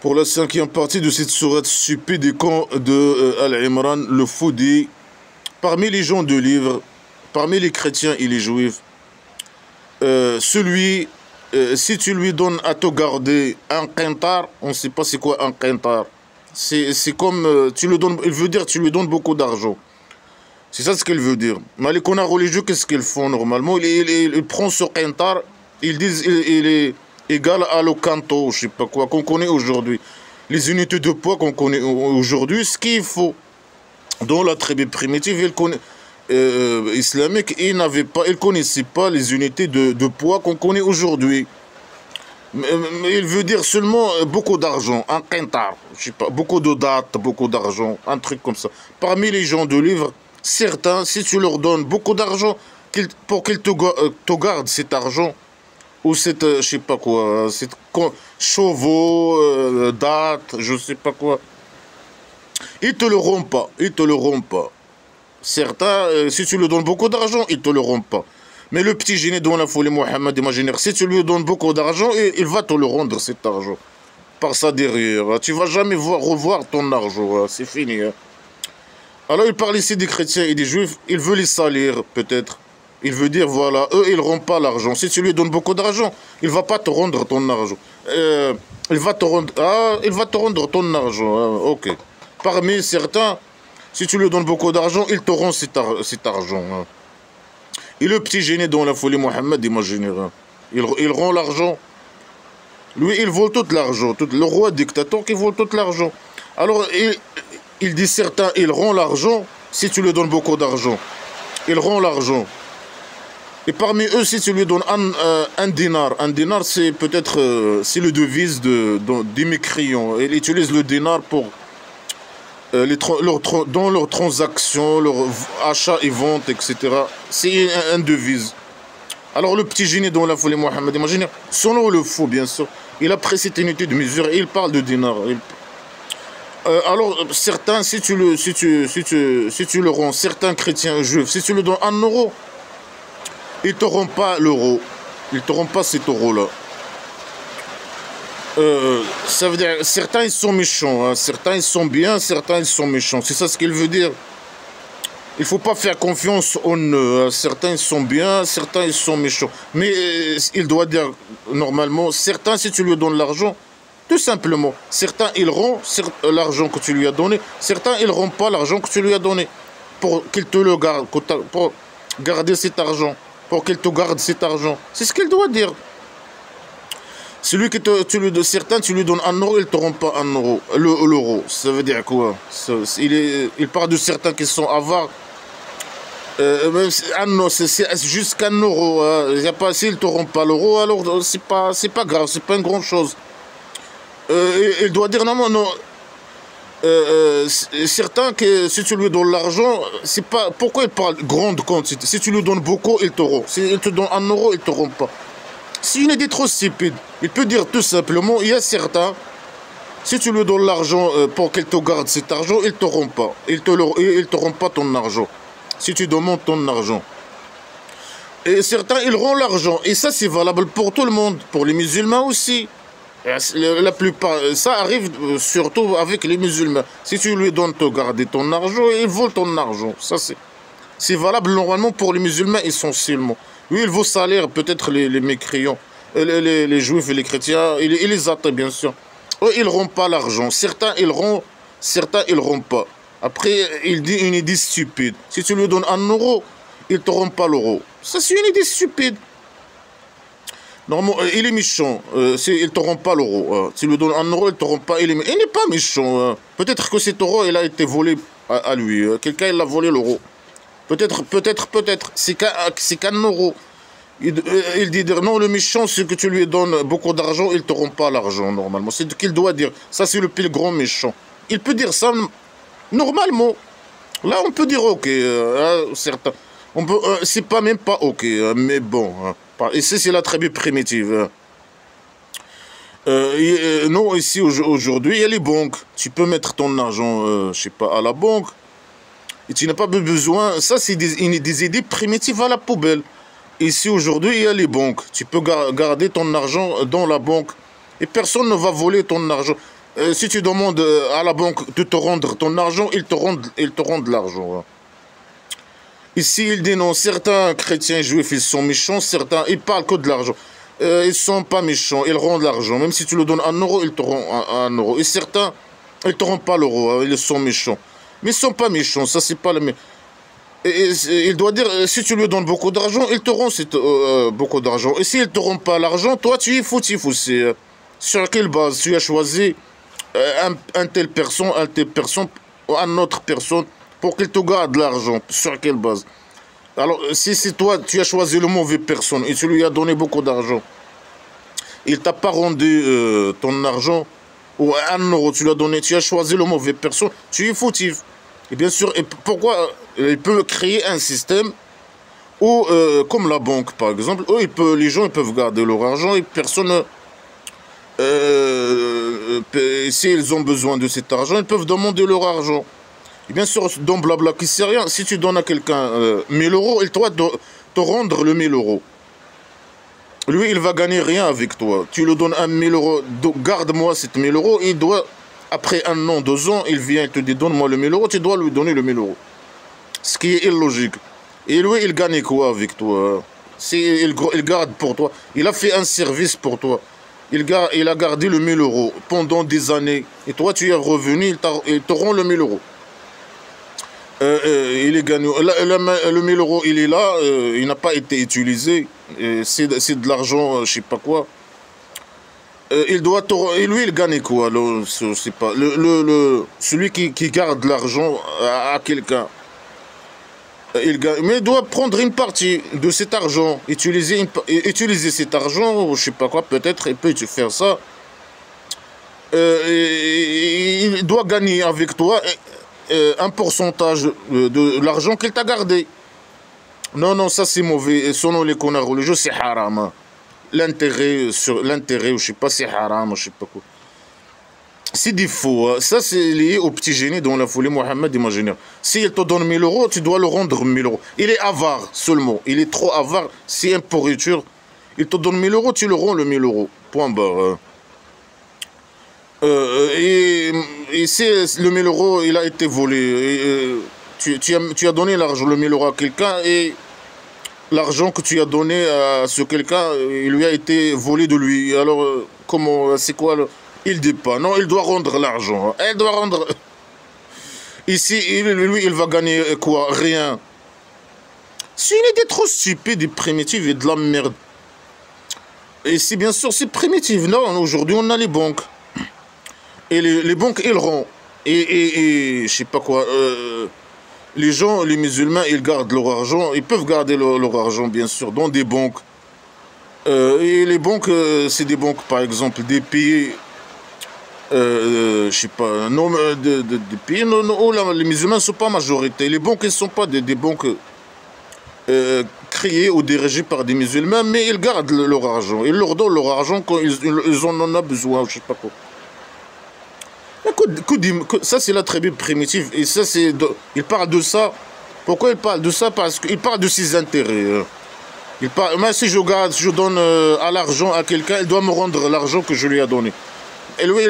Pour la cinquième partie de cette sourate stupide et con de Al-Imran, le fou dit, parmi les gens de livre, parmi les chrétiens et les juifs, si tu lui donnes à te garder un qintar, on ne sait pas c'est quoi un qintar. C'est comme, tu le donnes, il veut dire tu lui donnes beaucoup d'argent. C'est ça ce qu'il veut dire. Mais les connards religieux, qu'est-ce qu'ils font normalement? Ils prennent ce qintar, ils disent il est égal à le canto, je sais pas quoi, qu'on connaît aujourd'hui. Les unités de poids qu'on connaît aujourd'hui, ce qu'il faut. Dans la tribu primitive, islamique, ils ne connaissaient pas les unités de poids qu'on connaît aujourd'hui. Mais il veut dire seulement beaucoup d'argent, un qintar, je sais pas, beaucoup de dates, beaucoup d'argent, un truc comme ça. Parmi les gens de livre, certains, si tu leur donnes beaucoup d'argent, pour qu'ils te gardent cet argent, ou cette, je sais pas quoi, cette chevaux, dates, je sais pas quoi, ils te le rendent pas, ils te le rendent pas. Certains, si tu lui donnes beaucoup d'argent, ils te le rendent pas. Mais le petit génie dans la folie Mohammed, imaginaire, si tu lui donnes beaucoup d'argent, il va te le rendre cet argent. Par ça derrière, tu vas jamais revoir ton argent, c'est fini. Alors il parle ici des chrétiens et des juifs, il veut les salir peut-être. Il veut dire, voilà, eux, ils ne rendent pas l'argent. Si tu lui donnes beaucoup d'argent, il ne va pas te rendre ton argent. Il va te rendre ton argent, ok. Parmi certains, si tu lui donnes beaucoup d'argent, il te rend cet argent. Et le petit génie dans la folie Mohammed, imaginez, il rend l'argent. Lui, il vole tout l'argent. Le roi dictateur qui vole tout l'argent. Alors, il dit certains, il rend l'argent si tu lui donnes beaucoup d'argent. Il rend l'argent. Et parmi eux, si tu lui donnes un dinar c'est peut-être c'est le devise des mécréants. Ils utilisent le dinar pour dans leurs transactions, leurs achats et ventes, etc. C'est un devise. Alors le petit génie dans la folie Mohammed, imaginez, selon le faux bien sûr, il a pris cette unité de mesure et il parle de dinar. Alors certains, si tu le rends, certains chrétiens juifs, si tu le donnes 1 euro, ils ne te rendent pas l'euro, ils ne te rendent pas cet euro-là. Ça veut dire, certains ils sont méchants, hein. Certains ils sont bien, certains ils sont méchants. C'est ça ce qu'il veut dire. Il ne faut pas faire confiance en eux. Hein. Certains ils sont bien, certains ils sont méchants. Mais il doit dire normalement, certains si tu lui donnes l'argent, tout simplement, certains ils rendent l'argent que tu lui as donné, certains ils ne rendent pas l'argent que tu lui as donné. Pour qu'il te le garde, pour garder cet argent, pour qu'il te garde cet argent. C'est ce qu'il doit dire. Celui que certains, tu lui donnes 1 euro, il ne te rend pas 1 euro. L'euro, ça veut dire quoi? Il parle de certains qui sont avares. C'est jusqu'à 1 euro. Hein. S'ils ne te rendent pas l'euro, alors c'est pas grave, c'est pas une grande chose. Il doit dire non. Certains que si tu lui donnes l'argent, c'est pas. Pourquoi il parle grande quantité? Si tu lui donnes beaucoup, il te rend. Si il te donne 1 euro, il ne te rend pas. C'est une idée trop stupide. Il peut dire tout simplement, il y a certains, si tu lui donnes l'argent pour qu'il te garde cet argent, il ne te rend pas. Il te rend pas ton argent. Si tu demandes ton argent. Et certains, ils rendent l'argent. Et ça, c'est valable pour tout le monde. Pour les musulmans aussi. La plupart, ça arrive surtout avec les musulmans. Si tu lui donnes te garder ton argent, il vole ton argent. Ça, c'est valable normalement pour les musulmans essentiellement. Oui, il vaut salaire, peut-être les mécréants, les juifs et les chrétiens, et les athées, bien sûr. Eux, ils ne rendent pas l'argent. Certains, ils rendent pas. Après, il dit une idée stupide. Si tu lui donnes 1 euro, il ne te rend pas l'euro. Ça, c'est une idée stupide. Normalement, il est méchant. Il ne te rend pas l'euro. Si tu lui donnes 1 euro, il ne te rend pas. Il n'est pas méchant. Peut-être que cet euro, il a été volé à lui. Quelqu'un, il a volé l'euro. Peut-être, c'est qu'un euro. Il dit non, le méchant, c'est que tu lui donnes beaucoup d'argent, il ne te rend pas l'argent, normalement. C'est ce qu'il doit dire. Ça, c'est le plus grand méchant. Il peut dire ça normalement. Là, on peut dire ok, certains. C'est pas même pas ok, mais bon. Ici, c'est la tribu primitive. Non, ici, aujourd'hui, il y a les banques. Tu peux mettre ton argent, je sais pas, à la banque. Et tu n'as pas besoin, ça c'est des idées primitives à la poubelle. Ici aujourd'hui il y a les banques, tu peux garder ton argent dans la banque et personne ne va voler ton argent. Si tu demandes à la banque de te rendre ton argent, ils te rendent l'argent. Hein. Ici, ils disent non, certains chrétiens juifs, ils sont méchants, certains, ils parlent que de l'argent. Ils sont pas méchants, ils rendent l'argent. Même si tu le donnes 1 euro, ils te rendent 1 euro. Et certains, ils te rendent pas l'euro, hein, ils sont méchants. Mais ils sont pas méchants, ça c'est pas le... il doit dire, si tu lui donnes beaucoup d'argent, il te rend beaucoup d'argent. Et s'il te rend pas l'argent, toi tu es fautif aussi. Sur quelle base tu as choisi un telle personne ou une autre personne pour qu'il te garde l'argent? Sur quelle base? Alors, si c'est toi, tu as choisi le mauvais personne et tu lui as donné beaucoup d'argent, il t'a pas rendu ton argent, ou 1 euro, tu lui as donné, tu as choisi le mauvais personne, tu es fautif. Et bien sûr, et pourquoi il peut créer un système où, comme la banque par exemple, où les gens ils peuvent garder leur argent et personne, s'ils ont besoin de cet argent, ils peuvent demander leur argent. Et bien sûr, dans Blabla qui sait rien, si tu donnes à quelqu'un 1 000 euros, il doit te rendre le 1 000 euros. Lui, il va gagner rien avec toi. Tu lui donnes 1 000 euros, garde-moi cette 1 000 euros, il doit, après 1 an, 2 ans, il vient et te dit donne-moi le 1 000 euros, tu dois lui donner le 1 000 euros. Ce qui est illogique. Et lui, il gagne quoi avec toi? Il garde pour toi. Il a fait un service pour toi. Il a gardé le 1 000 euros pendant des années. Et toi, tu es revenu, il te rend le 1 000 euros. Il est gagné. Le 1 000 euros, il est là, il n'a pas été utilisé. C'est de l'argent, je sais pas quoi. Et lui, il gagne quoi? Je sais pas. Celui qui garde l'argent à quelqu'un. Mais il doit prendre une partie de cet argent, utiliser cet argent, ou je sais pas quoi, peut-être, il peut faire ça. Il doit gagner avec toi un pourcentage de l'argent qu'il t'a gardé. Non, non, ça c'est mauvais. Selon les connards religieux, c'est haram. Hein. L'intérêt, ou je sais pas, c'est haram, je sais pas quoi. C'est des faux. Hein. Ça c'est lié au petit génie dont la folie Mohammed imaginaire. S'il te donne 1 000 euros, tu dois le rendre 1 000 euros. Il est avare seulement. Il est trop avare. C'est une pourriture. Il te donne 1 000 euros, tu le rends le 1 000 euros. Point barre. Et si le 1 000 euros, il a été volé, tu as donné l'argent, le 1 000 euros à quelqu'un, et l'argent que tu as donné à ce quelqu'un, il lui a été volé de lui. Alors, comment, c'est quoi il dit pas. Non, il doit rendre l'argent. Il doit rendre... Ici, lui, il va gagner quoi? Rien. C'est une idée trop stupide et primitive et de la merde. Et si, bien sûr, c'est primitif. Non, aujourd'hui, on a les banques. Et les banques, ils rendent. Et je sais pas quoi. Les gens, les musulmans, ils gardent leur argent. Ils peuvent garder leur argent, bien sûr, dans des banques. Et les banques, c'est des banques, par exemple, des pays, je sais pas, non, des pays où les musulmans ne sont pas majorité. Les banques, elles ne sont pas des banques créées ou dirigées par des musulmans, mais ils gardent leur argent. Ils leur donnent leur argent quand ils en ont besoin, je sais pas quoi. Ça, c'est la tribu primitive. Et ça, il parle de ça. Pourquoi il parle de ça? Parce qu'il parle de ses intérêts. Moi, si je donne à l'argent à quelqu'un, il doit me rendre l'argent que je lui ai donné. Et lui,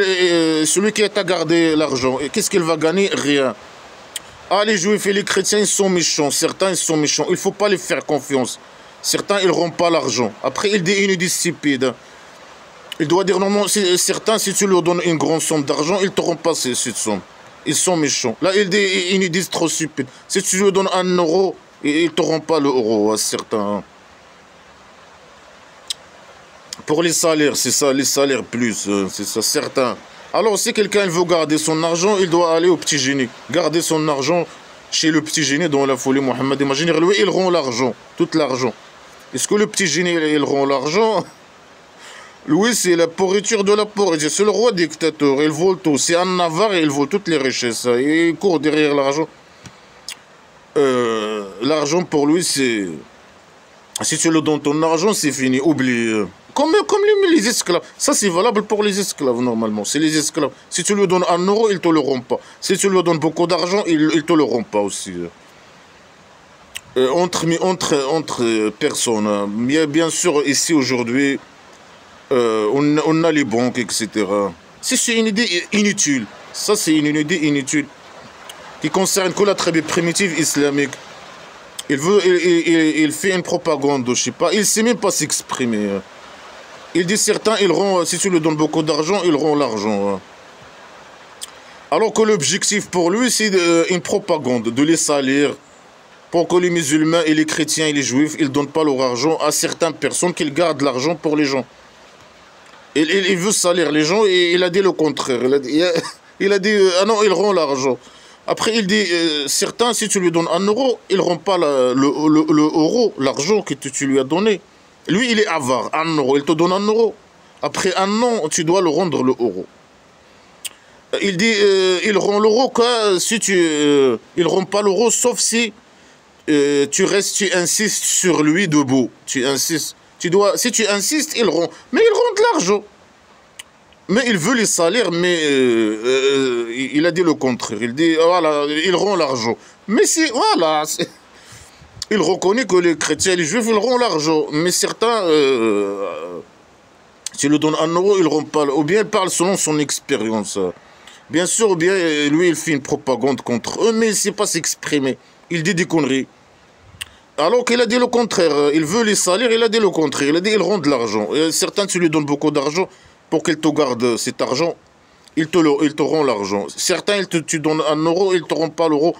celui qui a gardé l'argent, qu'est-ce qu'il va gagner? Rien. Ah, les juifs et les chrétiens, ils sont méchants. Certains, ils sont méchants. Il ne faut pas les faire confiance. Certains, ils ne rendent pas l'argent. Après, il dit une idée stupide. Il doit dire, non, certains, si tu leur donnes une grande somme d'argent, ils ne te rendent pas cette somme. Ils sont méchants. Là, il dit une idée trop stupide. Si tu lui donnes 1 euro, ils ne te rendent pas l'euro, à certains. Pour les salaires, c'est ça, les salaires plus, c'est ça, certains. Alors, si quelqu'un veut garder son argent, il doit aller au petit génie. Garder son argent chez le petit génie dont la folie Mohammed imaginaire. Lui, il rend l'argent, tout l'argent. Est-ce que le petit génie, il rend l'argent? Lui, c'est la pourriture de la pourriture. C'est le roi dictateur. Il vole tout. C'est un avare et il vole toutes les richesses. Il court derrière l'argent. L'argent, pour lui, c'est... Si tu le donnes ton argent, c'est fini. Oublie. Comme les esclaves. Ça, c'est valable pour les esclaves, normalement. C'est les esclaves. Si tu lui donnes 1 euro, il ne te le rend pas. Si tu lui donnes beaucoup d'argent, il ne te le rend pas aussi. Entre personnes. Bien sûr, ici, aujourd'hui... on a les banques, etc. C'est une idée inutile. Ça, c'est une idée inutile qui concerne que la tribu primitive islamique. Il fait une propagande, je sais pas. Il sait même pas s'exprimer. Il dit certains, ils rendent, si tu lui donnes beaucoup d'argent, ils rendent l'argent. Alors que l'objectif pour lui, c'est une propagande, de les salir, pour que les musulmans et les chrétiens et les juifs, ils ne donnent pas leur argent à certaines personnes, qu'ils gardent l'argent pour les gens. Il veut salir les gens et il a dit le contraire. Il a dit, ah non, il rend l'argent. Après, il dit, certains, si tu lui donnes 1 euro, il ne rend pas le euro, l'argent que tu lui as donné. Lui, il est avare, 1 euro, il te donne 1 euro. Après 1 an, tu dois le rendre le euro. Il dit, il rend l'euro que si il rend pas l'euro, sauf si tu insistes sur lui debout. Tu insistes. Si tu insistes, il rend. Mais il rend de l'argent. Mais il veut les salaires, mais il a dit le contraire. Il dit, voilà, il rend l'argent. Mais si, voilà, il reconnaît que les chrétiens et les juifs, ils rendent l'argent. Mais certains, s'il lui donne 1 euro, ils ne rendent pas. Ou bien il parle selon son expérience. Bien sûr, ou bien lui, il fait une propagande contre eux, mais il ne sait pas s'exprimer. Il dit des conneries. Alors qu'il a dit le contraire. Il veut les salaires, il a dit le contraire. Il a dit, il rend de l'argent. Certains, tu lui donnes beaucoup d'argent pour qu'il te garde cet argent. Il te rend l'argent. Certains, tu donnes 1 euro, il ne te rend pas l'euro.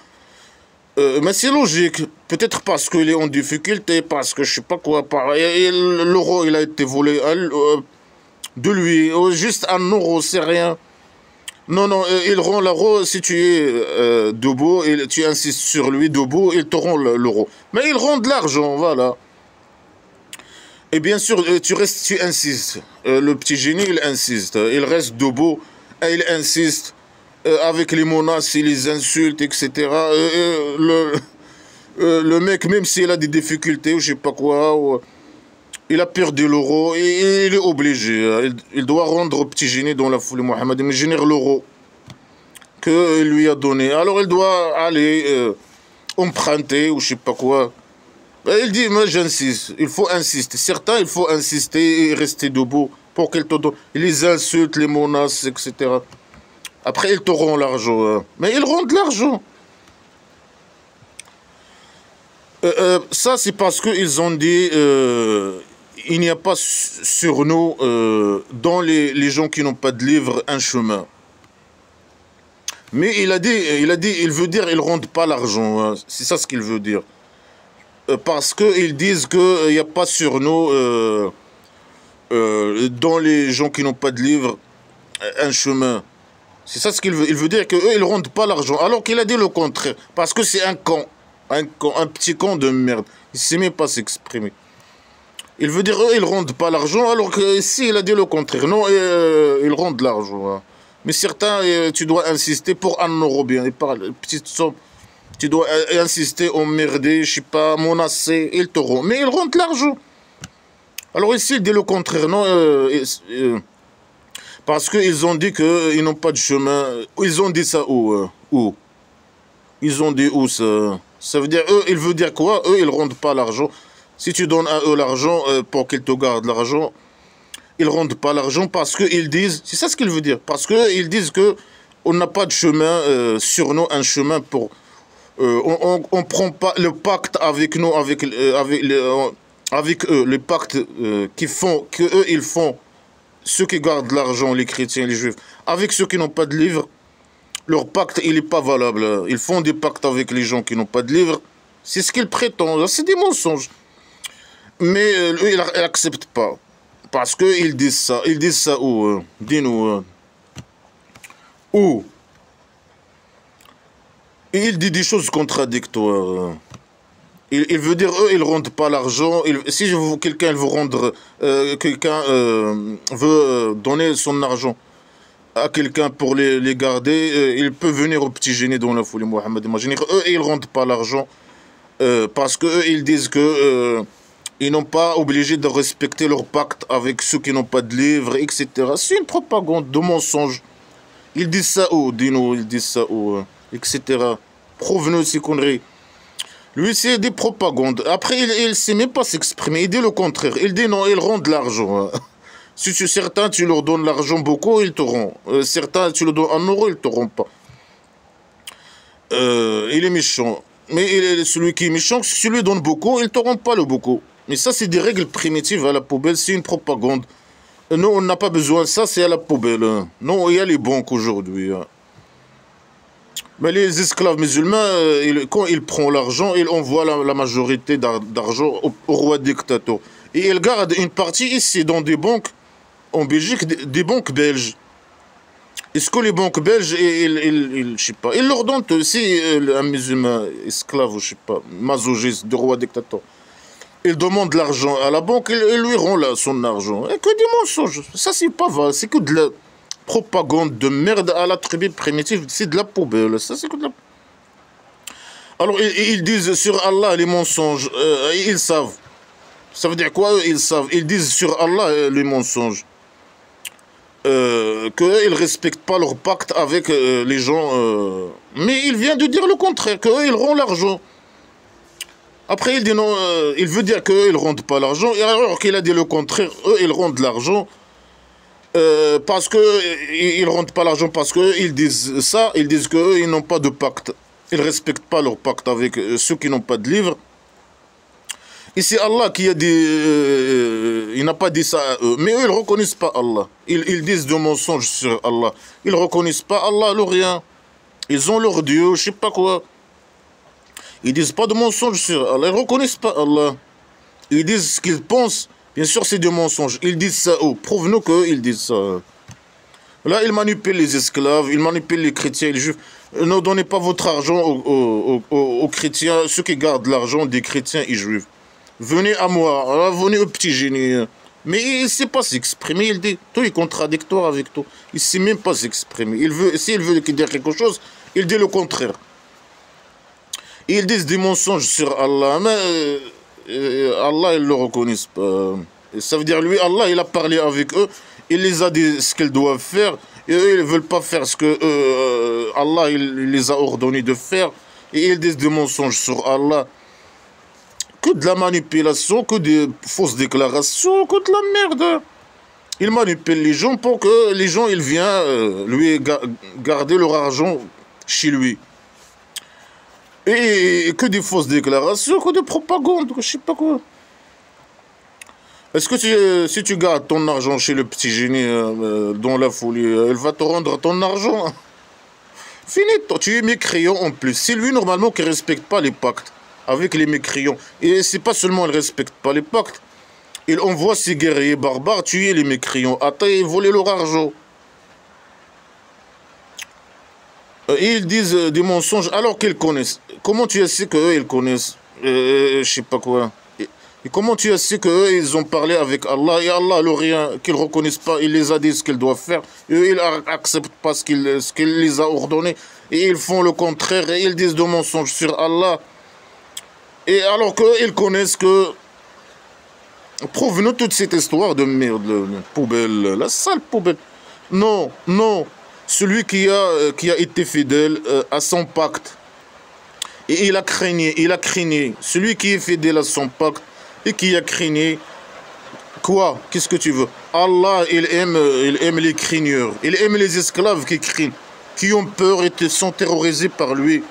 Mais c'est logique. Peut-être parce qu'il est en difficulté, parce que je sais pas quoi. L'euro, il a été volé de lui. Juste 1 euro, c'est rien. Non, non, il rend l'euro si tu es debout, et tu insistes sur lui debout, il te rend l'euro. Mais il rend de l'argent, voilà. Et bien sûr, tu insistes. Le petit génie, il insiste. Il reste debout, et il insiste. Avec les menaces, et les insultes, etc. Le mec, même s'il a des difficultés, ou je sais pas quoi, il a perdu l'euro et il est obligé. Il doit rendre au petit génie dans la foulée Mohammed, il génère l'euro qu'il lui a donné. Alors il doit aller emprunter ou je sais pas quoi. Il dit, moi j'insiste, il faut insister. Certains, il faut insister et rester debout pour qu'il te donne. Il les insulte, les menaces, etc. Après, ils te rendent l'argent. Mais ils rendent l'argent. Ça, c'est parce qu'ils ont dit... il n'y a pas sur nous, dans les gens qui n'ont pas de livre, un chemin. Mais il veut dire, ils ne rendent pas l'argent. Hein. C'est ça ce qu'il veut dire. Parce qu'ils disent qu'il n'y a pas sur nous, dans les gens qui n'ont pas de livre, un chemin. C'est ça ce qu'il veut. Il veut dire qu'eux, ils ne rendent pas l'argent. Alors qu'il a dit le contraire. Parce que c'est un con. Un petit con de merde. Il ne sait même pas s'exprimer. Il veut dire, eux, ils ne rendent pas l'argent, alors que ici, il a dit le contraire. Non, ils rendent l'argent. Hein. Mais certains, tu dois insister pour 1 euro bien. Il parle, petite somme. Tu dois insister, emmerder, je sais pas, menacer, ils te rendent. Mais ils rendent l'argent. Alors ici, il dit le contraire. Non, parce qu'ils ont dit qu'ils n'ont pas de chemin. Ils ont dit ça où? Où? Ils ont dit où ça? Ça veut dire, eux, il veut dire quoi? Eux, ils ne rendent pas l'argent. Si tu donnes à eux l'argent pour qu'ils te gardent l'argent, ils ne rendent pas l'argent parce qu'ils disent... C'est ça ce qu'il veut dire. Parce qu'ils disent qu'on n'a pas de chemin sur nous, un chemin pour... on ne prend pas le pacte avec nous, avec eux, le pacte qu'eux, ils font, ceux qui gardent l'argent, les chrétiens, les juifs, avec ceux qui n'ont pas de livre, leur pacte, il n'est pas valable. Ils font des pactes avec les gens qui n'ont pas de livre. C'est ce qu'ils prétendent. C'est des mensonges. Mais lui, il n'accepte pas. Parce qu'ils disent ça. Ils disent ça où? Dis-nous. Où? Et il dit des choses contradictoires. Il veut dire, eux, ils ne rendent pas l'argent. Si quelqu'un veut rendre... quelqu'un veut donner son argent à quelqu'un pour les garder, il peut venir au petit génie dans la foulée Mohammed. Imaginez, eux, ils ne rendent pas l'argent. Parce qu'eux, ils disent que... ils n'ont pas obligé de respecter leur pacte avec ceux qui n'ont pas de livre, etc. C'est une propagande de mensonges. Ils disent ça où? Dis-nous, ils disent ça où? Etc. Prouve-nous ces conneries. Lui, c'est des propagandes. Après, il ne sait même pas s'exprimer. Il dit le contraire. Il dit non, ils rendent l'argent. Si certains, tu leur donnes l'argent beaucoup, ils t'auront. Certains, tu leur donnes en euros, ils t'auront pas. Il est méchant. Mais celui qui est méchant, si tu lui donnes beaucoup, ils t'auront pas le beaucoup. Mais ça, c'est des règles primitives à la poubelle, c'est une propagande. Nous, on n'a pas besoin de ça, c'est à la poubelle. Hein. Non, il y a les banques aujourd'hui. Hein. Mais les esclaves musulmans, quand ils prennent l'argent, ils envoient la majorité d'argent au roi dictateur. Et ils gardent une partie ici dans des banques, en Belgique, des banques belges. Est-ce que les banques belges, je sais pas, ils leur donnent, si un musulman esclave, ou je sais pas, masochiste, de roi dictateur, il demande l'argent à la banque, il lui rend là, son argent. Et que des mensonges. Ça, c'est pas vrai, c'est que de la propagande de merde à la tribu primitive, c'est de la poubelle. Ça, c'est que de la... Alors, ils disent sur Allah les mensonges, ils savent. Ça veut dire quoi, ils savent. Ils disent sur Allah les mensonges. Qu'ils ne respectent pas leur pacte avec les gens. Mais il vient de dire le contraire, qu'ils rendent l'argent. Après, il dit non, il veut dire qu'eux, ils ne rendent pas l'argent. Alors qu'il a dit le contraire, eux, ils rendent l'argent. Parce qu'ils ne rendent pas l'argent, parce qu'ils disent ça, ils disent qu'eux, ils n'ont pas de pacte. Ils ne respectent pas leur pacte avec ceux qui n'ont pas de livre. Et c'est Allah qui a dit, il n'a pas dit ça à eux. Mais eux, ils ne reconnaissent pas Allah. Ils disent de mensonges sur Allah. Ils ne reconnaissent pas Allah, le rien. Ils ont leur Dieu, je ne sais pas quoi. Ils disent pas de mensonges sur Allah. Ils ne reconnaissent pas Allah. Ils disent ce qu'ils pensent. Bien sûr, c'est des mensonges. Ils disent ça. Oh, prouve-nous qu'ils disent ça. Là, ils manipulent les esclaves, ils manipulent les chrétiens et les juifs. Ne donnez pas votre argent aux chrétiens, ceux qui gardent l'argent des chrétiens et juifs. Venez à moi, venez au petit génie. Mais il ne sait pas s'exprimer, il dit, tout est contradictoire avec tout. Il ne sait même pas s'exprimer. S'il veut dire quelque chose, il dit le contraire. Ils disent des mensonges sur Allah, mais Allah, ils ne le reconnaissent pas. Ça veut dire, lui, Allah, il a parlé avec eux, il les a dit ce qu'ils doivent faire, et eux, ils ne veulent pas faire ce que Allah, il les a ordonné de faire, et ils disent des mensonges sur Allah. Que de la manipulation, que des fausses déclarations, que de la merde. Il manipule les gens pour que les gens, ils viennent lui garder leur argent chez lui. Et que des fausses déclarations, que des propagandes, que je sais pas quoi. Est-ce que si tu gardes ton argent chez le petit génie dans la folie, il va te rendre ton argent? Fini, tu es mécréant en plus. C'est lui normalement qui ne respecte pas les pactes avec les mécréants. Et c'est pas seulement qu'il ne respecte pas les pactes, il envoie ses guerriers barbares tuer les mécréants, attaquer et voler leur argent. Et ils disent des mensonges alors qu'ils connaissent. Comment tu sais qu'eux, ils connaissent je sais pas quoi. Et comment tu sais qu'eux, ils ont parlé avec Allah et Allah, le rien, qu'ils ne reconnaissent pas, il les a dit ce qu'ils doivent faire. Et eux, ils n'acceptent pas ce qu'il les a ordonné. Et ils font le contraire et ils disent des mensonges sur Allah. Et alors qu'eux, ils connaissent que... Prouve-nous toute cette histoire de merde, la poubelle, la sale poubelle. Non, non. Celui qui a été fidèle à son pacte. Et il a craigné. Celui qui est fidèle à son pacte et qui a craigné. Quoi? Qu'est-ce que tu veux? Allah, il aime les craigneurs. Il aime les esclaves qui craignent, qui ont peur et sont terrorisés par lui.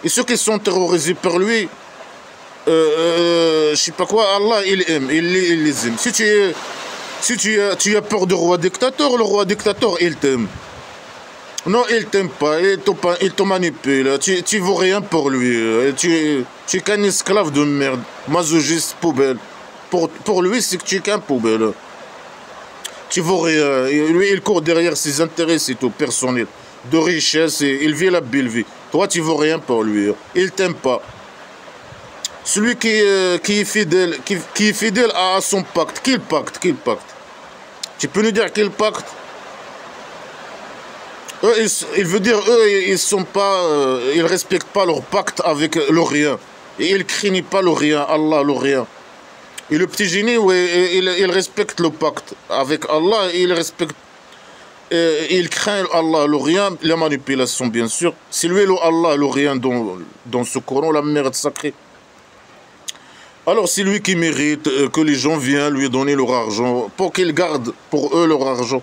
Et ceux qui sont terrorisés par lui, je sais pas quoi, Allah, il aime, il les aime. Si tu as peur du roi dictateur, le roi dictateur, il t'aime. Non, il t'aime pas, il te manipule, tu vaux rien pour lui. Tu es qu'un esclave de merde, masochiste, poubelle. Pour lui, c'est que tu es qu'un poubelle. Tu vaux rien. Lui, il court derrière ses intérêts, c'est tout, personnel. De richesse, et il vit la belle vie. Toi, tu vaux rien pour lui. Il t'aime pas. Celui qui est fidèle à son pacte. Quel pacte? Tu peux nous dire quel pacte? Eux, il veut dire, eux, ils respectent pas leur pacte avec le rien. Et ils craignent pas le rien, Allah, le rien. Et le petit génie, oui, il respecte le pacte avec Allah, il craint Allah, le rien, la manipulation, bien sûr. C'est lui, le Allah, le rien, dans ce Coran, la merde sacrée. Alors c'est lui qui mérite que les gens viennent lui donner leur argent pour qu'ils gardent pour eux leur argent.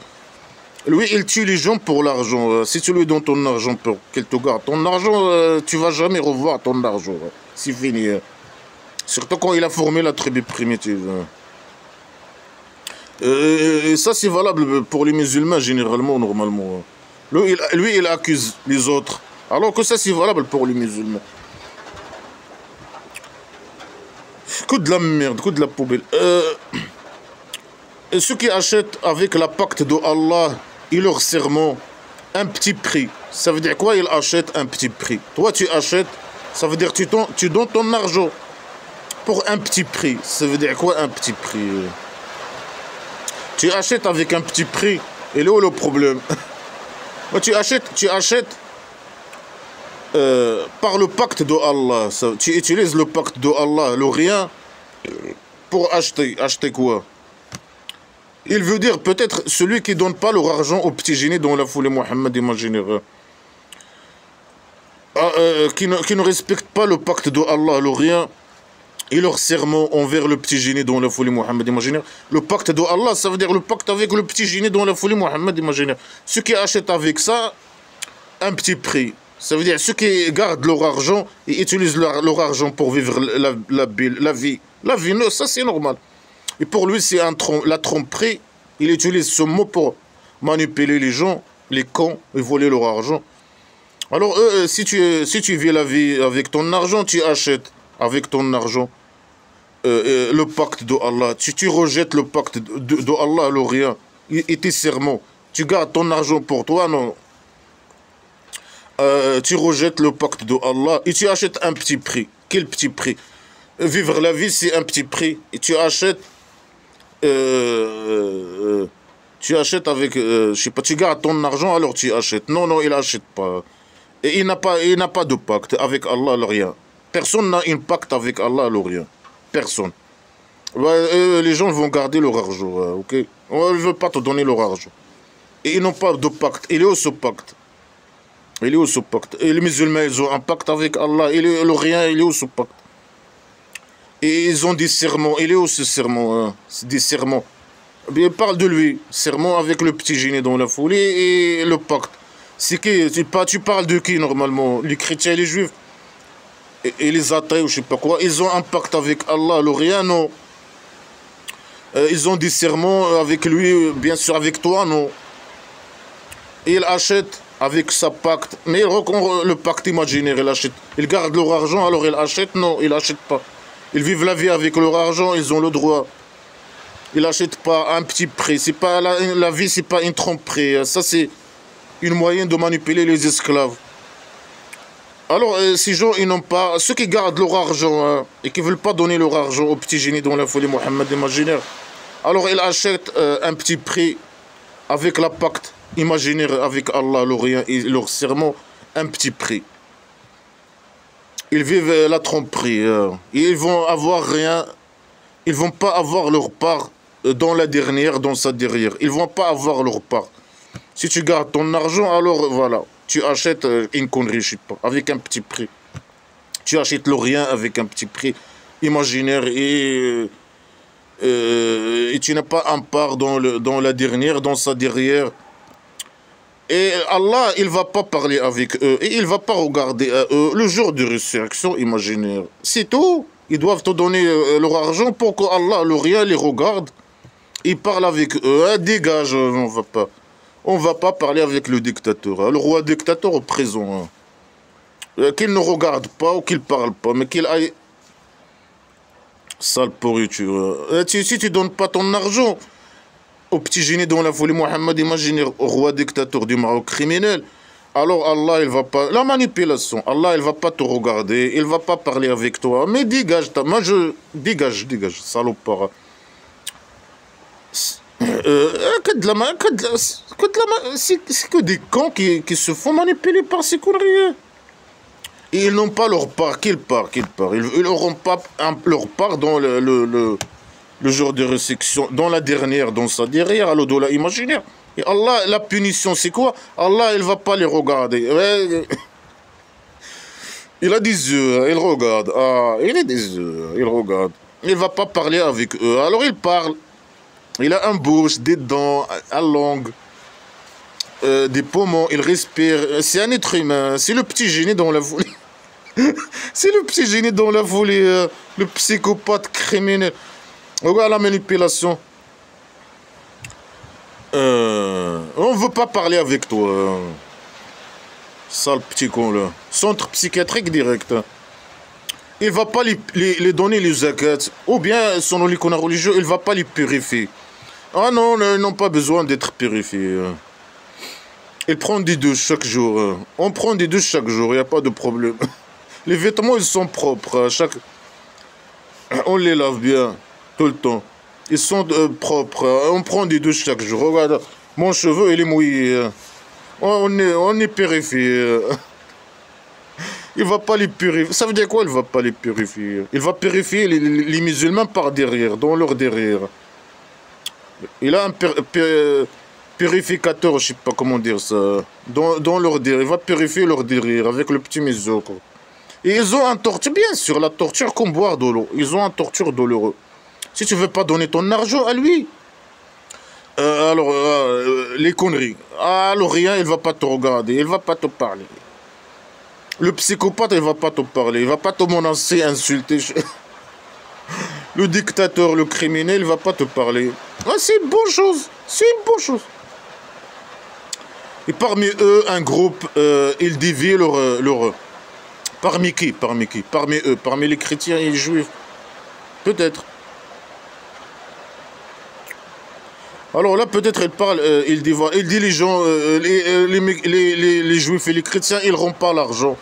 Lui, il tue les gens pour l'argent. Si tu lui donnes ton argent pour qu'il te garde ton argent, tu vas jamais revoir ton argent. C'est fini. Surtout quand il a formé la tribu primitive. Et ça, c'est valable pour les musulmans généralement, normalement. Lui, il accuse les autres. Alors que ça, c'est valable pour les musulmans. Que de la merde, que de la poubelle. Et ceux qui achètent avec la pacte de Allah et leur serment un petit prix. Ça veut dire quoi? Ils achètent un petit prix. Toi, tu achètes, ça veut dire que tu donnes ton argent pour un petit prix. Ça veut dire quoi un petit prix? Tu achètes avec un petit prix. Et là où le problème? Tu achètes par le pacte de Allah. Tu utilises le pacte de Allah, le rien, pour acheter. Acheter quoi? Il veut dire peut-être celui qui ne donne pas leur argent aux petits génies dans la foulée Mohammed, imaginez. Qui ne respecte pas le pacte de Allah, le rien, et leur serment envers le petit génie dans la folie Mohammed, imaginez. Le pacte de Allah, ça veut dire le pacte avec le petit génie dans la folie Mohammed, imaginez. Ceux qui achètent avec ça un petit prix, ça veut dire ceux qui gardent leur argent et utilisent leur argent pour vivre la vie. La vie, non, ça c'est normal. Et pour lui, c'est la tromperie. Il utilise ce mot pour manipuler les gens, les cons, et voler leur argent. Alors, si tu vis la vie avec ton argent, tu achètes avec ton argent le pacte de Allah. Tu rejettes le pacte de Allah, le rien, et tes serments. Tu gardes ton argent pour toi, non. Tu rejettes le pacte de Allah et tu achètes un petit prix. Quel petit prix? Vivre la vie, c'est un petit prix. Et tu achètes avec, je sais pas, tu gardes ton argent, alors tu achètes. Non, non, il n'achète pas. Et il n'a pas de pacte avec Allah, le rien. Personne n'a un pacte avec Allah, le rien. Personne. Les gens vont garder leur argent, ok? On ne veut pas te donner leur argent. Et ils n'ont pas de pacte. Il est où ce pacte? Il est où ce pacte? Et les musulmans, ils ont un pacte avec Allah. Et le rien, il est où ce pacte? Et ils ont des serments. Il est où ce serment? C'est des serments. Il parle de lui. Serment avec le petit génie dans la folie et le pacte. C'est qui? Tu parles de qui normalement? Les chrétiens et les juifs? Et les athées ou je sais pas quoi. Ils ont un pacte avec Allah. Le rien, non. Ils ont des serments avec lui, bien sûr avec toi, non. Et ils achètent avec sa pacte. Mais le pacte imaginaire, ils achètent. Ils gardent leur argent, alors ils achètent? Non, ils n'achètent pas. Ils vivent la vie avec leur argent, ils ont le droit. Ils n'achètent pas à un petit prix. C'est pas la vie, c'est pas une tromperie. Ça, c'est une moyen de manipuler les esclaves. Alors, ces gens, ils n'ont pas... Ceux qui gardent leur argent et qui ne veulent pas donner leur argent aux petits génies dans la folie Mohammed imaginaire, alors ils achètent un petit prix avec la pacte imaginaire avec Allah, leur rien et leur serment, un petit prix. Ils vivent la tromperie. Ils vont avoir rien. Ils vont pas avoir leur part dans la dernière, dans sa derrière. Ils vont pas avoir leur part. Si tu gardes ton argent, alors voilà. Tu achètes une connerie, je sais pas, avec un petit prix. Tu achètes le rien avec un petit prix imaginaire et tu n'as pas un part dans la dernière, dans sa derrière. Et Allah, il ne va pas parler avec eux. Et il ne va pas regarder à eux le jour de résurrection imaginaire. C'est tout. Ils doivent te donner leur argent pour que Allah, le rien, les regarde. Il parle avec eux. Dégage, on va pas. On ne va pas parler avec le dictateur. Le roi dictateur au présent. Qu'il ne regarde pas ou qu'il ne parle pas. Mais qu'il aille... Sale pourriture. Si tu ne donnes pas ton argent... Au petit génie dans la folie Mohammed imaginaire, au roi dictateur du Maroc criminel, alors Allah, il va pas... La manipulation, Allah, il va pas te regarder, il va pas parler avec toi. Mais dégage, dégage, salopard. C'est que des cons qui se font manipuler par ces conneries. Et ils n'ont pas leur part, qu'ils partent. Ils n'auront pas leur part dans le jour de résurrection, dans la dernière, dans sa derrière, à l'au-delà imaginaire. Et Allah, la punition, c'est quoi? Allah, il ne va pas les regarder. Il a des yeux, il regarde. Ah, il a des yeux, il regarde. Il ne va pas parler avec eux. Alors il parle. Il a une bouche, des dents, une langue, des poumons, il respire. C'est un être humain. C'est le petit génie dont la folie. C'est le petit génie dont la folie. Le psychopathe criminel. Regarde la manipulation. On ne veut pas parler avec toi. Sale petit con là. Centre psychiatrique direct. Il ne va pas les donner les zakat. Ou bien, selon l'icône religieux, il ne va pas les purifier. Ah non, ils n'ont pas besoin d'être purifiés. Ils prennent des douches chaque jour. On prend des douches chaque jour, il n'y a pas de problème. Les vêtements, ils sont propres. On les lave bien, tout le temps. Ils sont propres. On prend des douches chaque jour. Regarde, mon cheveu, il est mouillé. On est purifié. Il va pas les purifier. Ça veut dire quoi, il va pas les purifier? Il va purifier les musulmans par derrière, dans leur derrière. Il a un purificateur, je sais pas comment dire ça, dans leur derrière. Il va purifier leur derrière avec le petit museau. Et ils ont un torture, bien sûr, la torture comme boire de l'eau. Ils ont un torture douloureux. Si tu veux pas donner ton argent à lui, les conneries. Alors rien, il va pas te regarder, il va pas te parler. Le psychopathe, il va pas te parler, il va pas te menacer, insulter. Le dictateur, le criminel, il va pas te parler. Ah, c'est une bonne chose, c'est une bonne chose. Et parmi eux, un groupe, ils dévient leur... Parmi qui? Parmi qui? Parmi eux, parmi les chrétiens et les juifs. Peut-être. Alors là, peut-être, il parle, il dit les gens, les juifs et les chrétiens, ils ne rendent pas l'argent.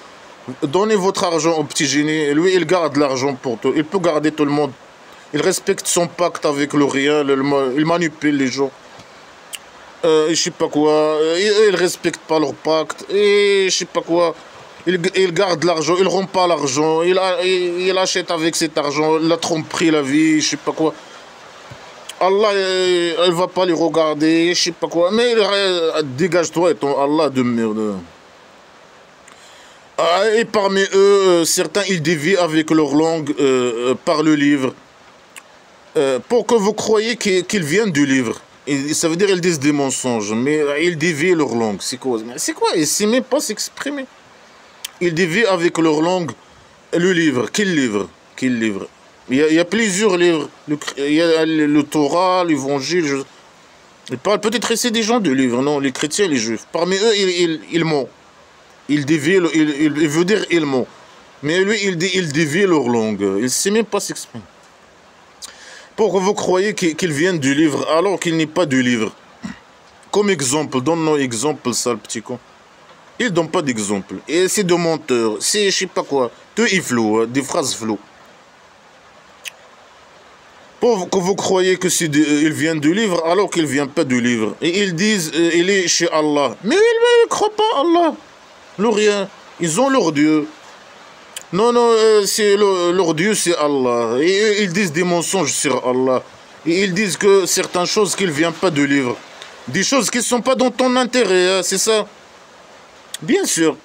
Donnez votre argent au petit génie. Lui, il garde l'argent pour tout. Il peut garder tout le monde. Il respecte son pacte avec le rien. Il manipule les gens. Je sais pas quoi. Ils ne respectent pas leur pacte. Et je sais pas quoi. Il garde l'argent. Il ne rend pas l'argent. Il achète avec cet argent la tromperie, la vie, je sais pas quoi. Allah, elle va pas les regarder, je sais pas quoi. Mais dégage-toi et ton Allah de merde. Et parmi eux, certains, ils dévient avec leur langue par le livre. Pour que vous croyez qu'ils viennent du livre. Ça veut dire qu'ils disent des mensonges. Mais ils dévient leur langue. C'est quoi? C'est quoi? Ils ne savent même pas s'exprimer. Ils dévient avec leur langue le livre. Quel livre? Quel livre? Il y a plusieurs livres. Il y a le Torah, l'évangile. Il parle peut-être ici des gens de livres, non? Les chrétiens et les juifs. Parmi eux, ils mentent. Il veut dire ils mentent. Mais lui, il dévie leur langue. Il ne sait même pas s'exprimer. Pourquoi vous croyez qu'ils viennent du livre alors qu'il n'est pas du livre? Comme exemple, donne-nous exemple, sale petit con. Ils ne donnent pas d'exemple. Et c'est de menteurs. C'est je sais pas quoi. Tout est flou, des phrases floues. Pour que vous croyez qu'ils viennent du livre alors qu'ils ne viennent pas du livre. Et ils disent il est chez Allah. Mais ils ne croient pas à Allah. Le rien. Ils ont leur Dieu. Non, non, leur Dieu c'est Allah. Et ils disent des mensonges sur Allah. Et ils disent que certaines choses qui ne viennent pas du livre. Des choses qui ne sont pas dans ton intérêt, hein, c'est ça? Bien sûr.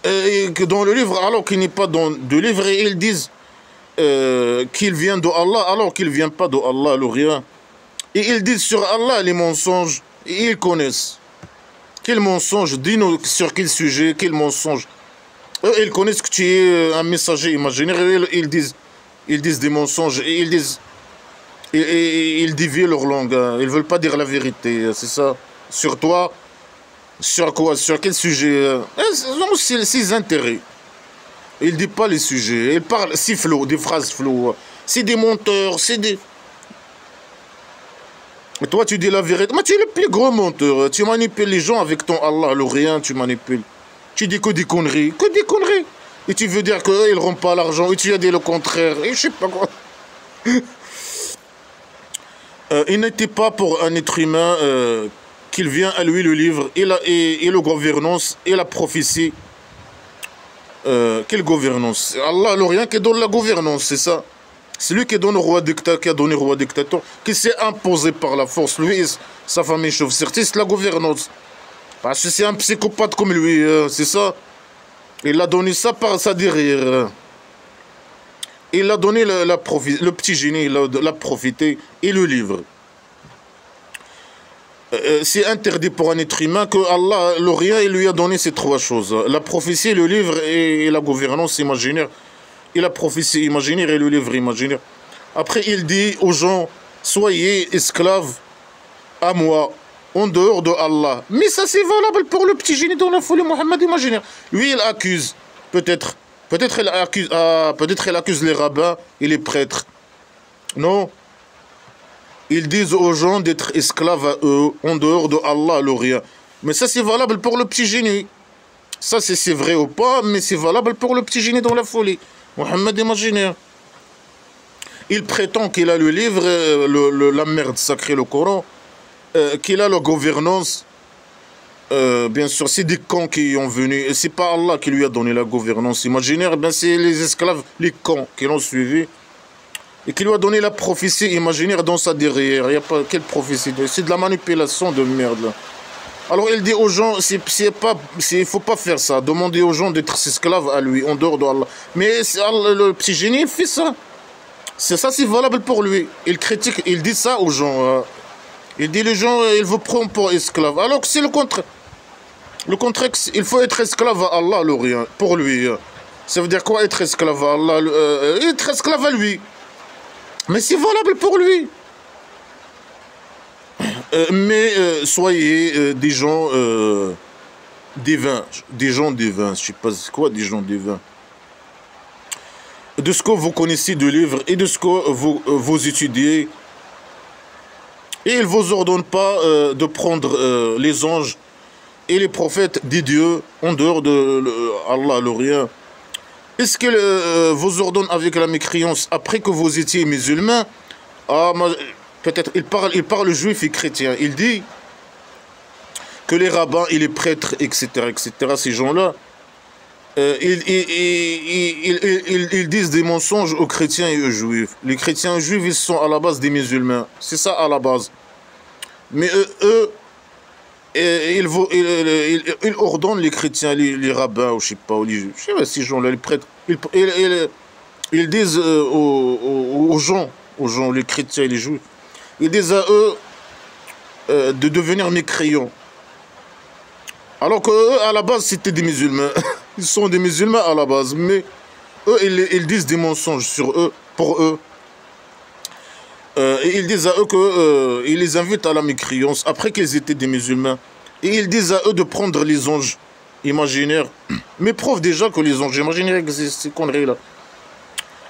Et que dans le livre, alors qu'il n'est pas dans le livre, et ils disent qu'il vient de Allah alors qu'il ne vient pas de Allah, le rien. Et ils disent sur Allah les mensonges. Et ils connaissent. Quel mensonge? Dis-nous sur quel sujet, quel mensonge. Eux, ils connaissent que tu es un messager imaginaire. Ils disent des mensonges. Et ils dévient leur langue. Hein. Ils ne veulent pas dire la vérité. C'est ça. Sur toi. Sur quoi? Sur quel sujet? C'est ses intérêts. Il ne dit pas les sujets. Il parle, c'est flou, des phrases floues. C'est des menteurs, c'est des... Et toi, tu dis la vérité. Mais tu es le plus gros menteur. Tu manipules les gens avec ton Allah, le rien, tu manipules. Tu dis que des conneries. Que des conneries. Et tu veux dire qu'ils ne rendent pas l'argent. Et tu as dit le contraire. Et je sais pas quoi. Il n'était pas pour un être humain qu'il vient à lui le livre et la gouvernance et la prophétie. Quelle gouvernance? Allah, le rien qui donne la gouvernance, c'est ça. C'est lui qui donne au roi dictateur, qui a donné au roi dictateur, qui s'est imposé par la force. Lui et sa famille chauve-certis, c'est la gouvernance. Parce que c'est un psychopathe comme lui, c'est ça. Il a donné ça par sa derrière. Il a donné le petit génie, il l'a profité, et le livre. C'est interdit pour un être humain que Allah, le rien, il lui a donné ces trois choses. La prophétie, le livre et la gouvernance imaginaire. Et la prophétie imaginaire et le livre imaginaire. Après, il dit aux gens, soyez esclaves à moi, en dehors de Allah. Mais ça, c'est valable pour le petit génie dans la folie Mohammed imaginaire. Lui, il accuse, peut-être il accuse les rabbins et les prêtres. Non. Ils disent aux gens d'être esclaves à eux, en dehors de Allah, le rien. Mais ça, c'est valable pour le petit génie. Ça, c'est vrai ou pas, mais c'est valable pour le petit génie dans la folie. Mohammed imaginaire. Il prétend qu'il a le livre, la merde sacrée, le Coran, qu'il a la gouvernance. Bien sûr, c'est des cons qui ont venu. C'est pas Allah qui lui a donné la gouvernance imaginaire, ben c'est les esclaves, les cons qui l'ont suivi. Et qui lui a donné la prophétie imaginaire dans sa derrière. Il n'y a pas quelle prophétie, c'est de la manipulation de merde là. Alors il dit aux gens, il faut pas faire ça, demander aux gens d'être esclaves à lui, en dehors de Allah. Mais le petit génie fait ça. C'est ça, c'est valable pour lui. Il critique, il dit ça aux gens. Il dit les gens, il vous prend pour esclaves. Alors que c'est le contraire. Le contraire, il faut être esclave à Allah, le rien, pour lui. Ça veut dire quoi être esclave à Allah? Être esclave à lui. Mais c'est valable pour lui. Mais soyez des gens divins. Des gens divins. Je sais pas c'est quoi des gens divins. De ce que vous connaissez du livre et de ce que vous étudiez. Et il ne vous ordonne pas de prendre les anges et les prophètes des dieux en dehors de Allah, le rien. Est-ce qu'il vous ordonne avec la mécréance après que vous étiez musulmans? Ah, peut-être, il parle juif et chrétien. Il dit que les rabbins et les prêtres, etc., ces gens-là, ils disent des mensonges aux chrétiens et aux juifs. Les chrétiens et les juifs, ils sont à la base des musulmans. C'est ça à la base. Mais eux, ils ordonnent les chrétiens, les rabbins, ou je sais pas, ces gens-là, les prêtres. Ils disent aux gens, les chrétiens et les juifs, ils disent à eux de devenir mécréants. Alors qu'eux, à la base, c'était des musulmans. Ils sont des musulmans à la base, mais eux, ils disent des mensonges sur eux, pour eux. Et ils disent à eux qu'ils les invitent à la mécréance après qu'ils étaient des musulmans. Et ils disent à eux de prendre les anges imaginaires. Mais prouvent déjà que les anges imaginaires existent, ces conneries-là.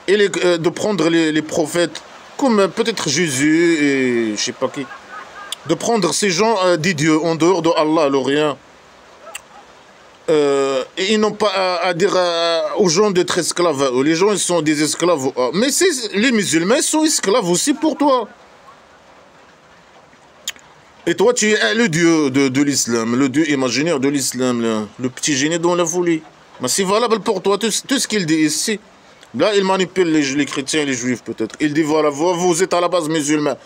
Et de prendre les prophètes, comme peut-être Jésus et je sais pas qui. De prendre ces gens des dieux en dehors de Allah, le rien. Et ils n'ont pas à dire aux gens d'être esclaves à eux. Les gens, ils sont des esclaves. Mais les musulmans, ils sont esclaves aussi pour toi. Et toi, tu es le dieu de l'islam, le dieu imaginaire de l'islam, le petit génie dans la folie. Mais c'est valable pour toi, tout ce qu'il dit ici. Là, il manipule les chrétiens et les juifs, peut-être. Il dit, voilà, vous êtes à la base musulmans.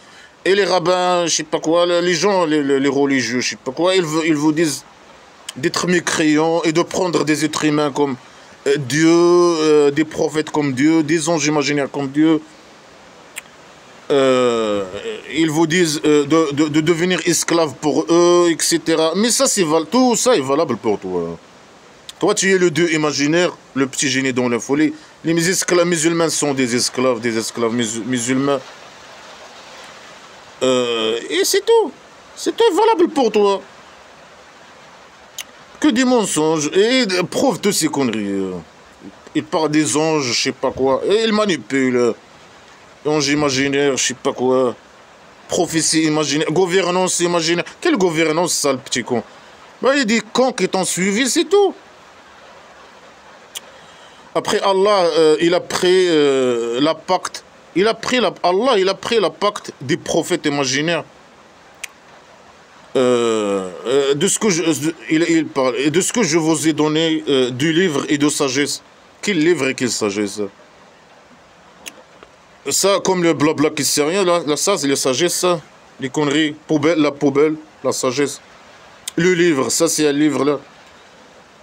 Et les rabbins, je sais pas quoi, les gens, les religieux, je sais pas quoi, ils vous disent d'être mécréants et de prendre des êtres humains comme Dieu, des prophètes comme Dieu, des anges imaginaires comme Dieu. Ils vous disent de devenir esclave pour eux, etc. Mais ça, tout ça est valable pour toi. Toi, tu es le Dieu imaginaire, le petit génie dans la folie. Les esclaves musulmans sont des esclaves musulmans. Et c'est tout. C'est tout valable pour toi. Que des mensonges. Et ils prouvent toutes ces conneries. Ils parlent des anges, je sais pas quoi. Et ils manipulent. Ange imaginaire, je sais pas quoi. Prophétie imaginaire. Gouvernance imaginaire. Quelle gouvernance, ça, le petit con? Ben, il y a des cons qui t'ont suivi, c'est tout. Après, Allah, il a pris la pacte. Allah, il a pris la pacte des prophètes imaginaires. De ce que il parle. Et de ce que je vous ai donné du livre et de sagesse. Quel livre et quelle sagesse? Ça, comme le blabla qui sait rien, là ça, c'est la sagesse, ça. Les conneries. La poubelle, la sagesse. Le livre, ça, c'est un livre, là.